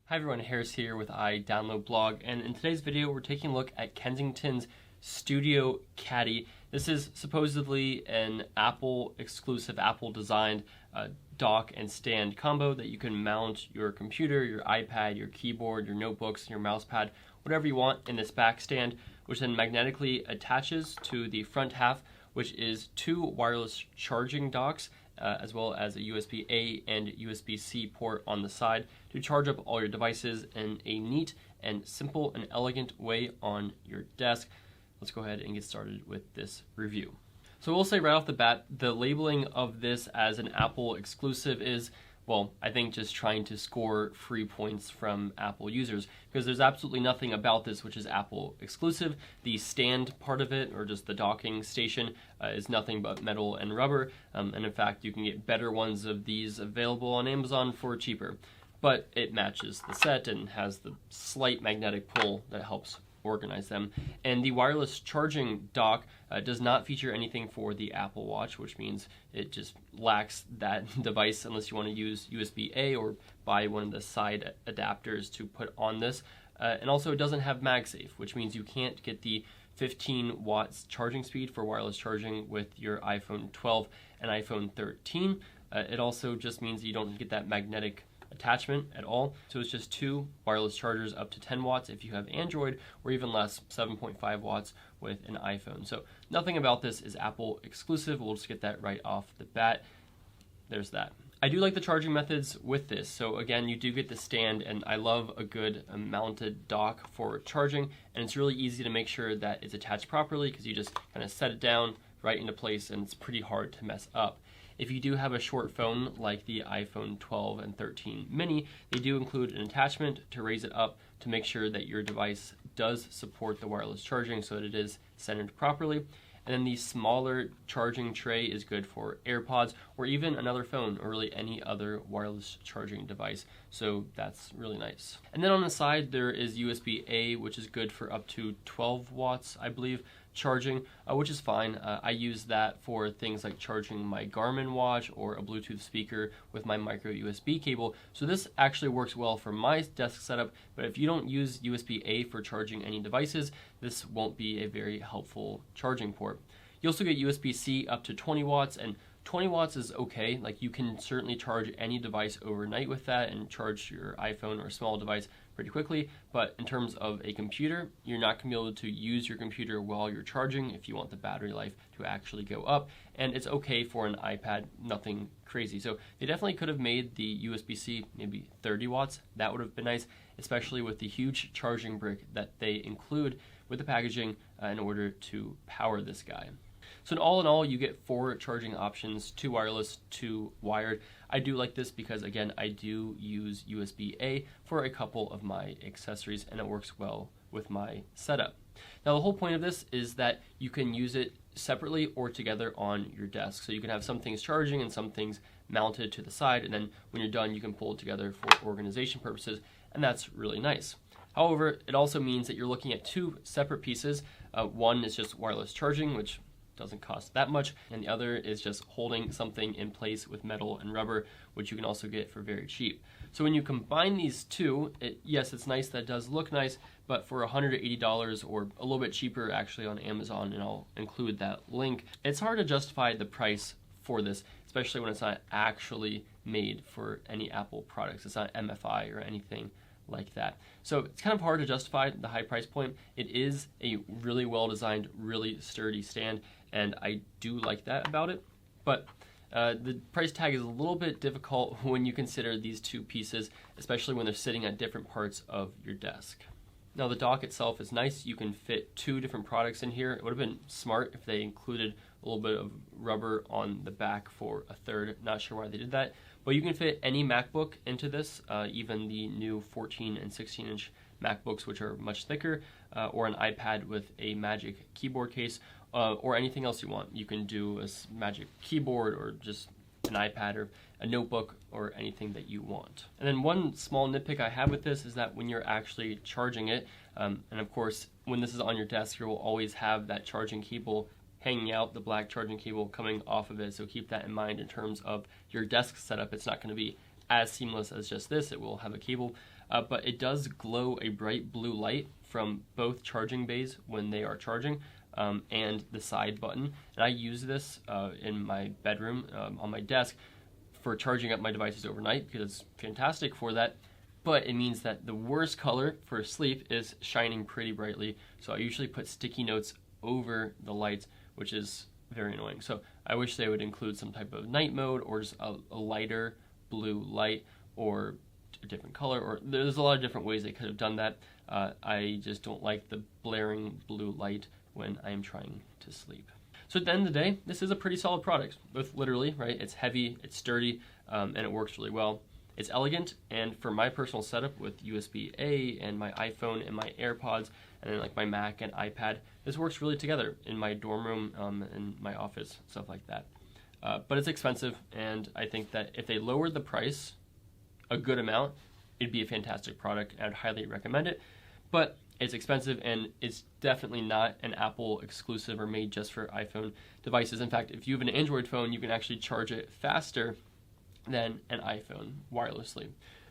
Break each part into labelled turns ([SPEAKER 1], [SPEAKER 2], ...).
[SPEAKER 1] Hi everyone, Harris here with iDownload Blog, and in today's video we're taking a look at Kensington's Studio Caddy. This is supposedly an Apple exclusive, Apple designed dock and stand combo that you can mount your computer, your iPad, your keyboard, your notebooks, your mouse pad, whatever you want in this back stand, which then magnetically attaches to the front half, which is two wireless charging docks, as well as a USB-A and USB-C port on the side to charge up all your devices in a neat and simple and elegant way on your desk. Let's go ahead and get started with this review. So we'll say right off the bat, the labeling of this as an Apple exclusive is, well, I think just trying to score free points from Apple users, because there's absolutely nothing about this which is Apple exclusive. The stand part of it, or just the docking station, is nothing but metal and rubber, and in fact you can get better ones of these available on Amazon for cheaper. But it matches the set and has the slight magnetic pull that helps organize them. And the wireless charging dock does not feature anything for the Apple Watch, which means it just lacks that device unless you want to use USB-A or buy one of the side adapters to put on this. And also it doesn't have MagSafe, which means you can't get the 15 watts charging speed for wireless charging with your iPhone 12 and iPhone 13. It also just means you don't get that magnetic attachment at all. So it's just two wireless chargers up to 10 watts if you have Android, or even less, 7.5 watts with an iPhone. So nothing about this is Apple exclusive. We'll just get that right off the bat. There's that. I do like the charging methods with this. So again, you do get the stand, and I love a good mounted dock for charging, and it's really easy to make sure that it's attached properly because you just kind of set it down right into place and it's pretty hard to mess up. If you do have a short phone like the iPhone 12 and 13 mini, they do include an attachment to raise it up to make sure that your device does support the wireless charging so that it is centered properly. And then the smaller charging tray is good for AirPods or even another phone, or really any other wireless charging device. So that's really nice. And then on the side there is USB-A, which is good for up to 12 watts, I believe, charging, which is fine. I use that for things like charging my Garmin watch or a Bluetooth speaker with my micro USB cable. So this actually works well for my desk setup, but if you don't use USB-A for charging any devices, this won't be a very helpful charging port. You also get USB-C up to 20 watts, and 20 watts is okay. Like, you can certainly charge any device overnight with that and charge your iPhone or small device pretty quickly, but in terms of a computer, you're not going to be able to use your computer while you're charging if you want the battery life to actually go up, and it's okay for an iPad, nothing crazy. So they definitely could have made the USB-C maybe 30 watts. That would have been nice, especially with the huge charging brick that they include with the packaging in order to power this guy. So in all, you get 4 charging options, 2 wireless, 2 wired. I do like this because, again, I do use USB-A for a couple of my accessories, and it works well with my setup. Now, the whole point of this is that you can use it separately or together on your desk. So you can have some things charging and some things mounted to the side, and then when you're done, you can pull it together for organization purposes, and that's really nice. However, it also means that you're looking at 2 separate pieces. One is just wireless charging, which doesn't cost that much, and the other is just holding something in place with metal and rubber, which you can also get for very cheap. So when you combine these two, yes, it's nice, that does look nice, but for $180 or a little bit cheaper actually on Amazon, and I'll include that link, it's hard to justify the price for this, especially when it's not actually made for any Apple products. It's not MFI or anything like that. So it's kind of hard to justify the high price point. It is a really well designed, really sturdy stand, and I do like that about it. But the price tag is a little bit difficult when you consider these 2 pieces, especially when they're sitting at different parts of your desk. Now, the dock itself is nice. You can fit 2 different products in here. It would have been smart if they included a little bit of rubber on the back for a third. Not sure why they did that. But you can fit any MacBook into this, even the new 14 and 16-inch MacBooks, which are much thicker, or an iPad with a Magic Keyboard case, or anything else you want. You can do a Magic Keyboard or just an iPad or a notebook or anything that you want. And then one small nitpick I have with this is that when you're actually charging it, and of course when this is on your desk, you will always have that charging cable hanging out, the black charging cable coming off of it, so keep that in mind in terms of your desk setup. It's not going to be as seamless as just this. It will have a cable, but it does glow a bright blue light from both charging bays when they are charging, and the side button. And I use this in my bedroom on my desk for charging up my devices overnight because it's fantastic for that. But it means that the worst color for sleep is shining pretty brightly. So I usually put sticky notes over the lights, which is very annoying. So I wish they would include some type of night mode or just a lighter blue light or a different color, or there's a lot of different ways they could have done that. I just don't like the blaring blue light when I'm trying to sleep. So at the end of the day, this is a pretty solid product, both literally, right? It's heavy, it's sturdy, and it works really well. It's elegant, and for my personal setup with USB-A and my iPhone and my AirPods, and then like my Mac and iPad, this works really together in my dorm room, in my office, stuff like that. But it's expensive, and I think that if they lowered the price a good amount, it'd be a fantastic product, and I'd highly recommend it. But it's expensive, and it's definitely not an Apple exclusive or made just for iPhone devices. In fact, if you have an Android phone, you can actually charge it faster than an iPhone wirelessly.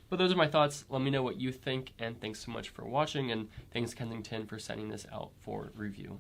[SPEAKER 1] But those are my thoughts. Let me know what you think, and thanks so much for watching, and thanks Kensington for sending this out for review.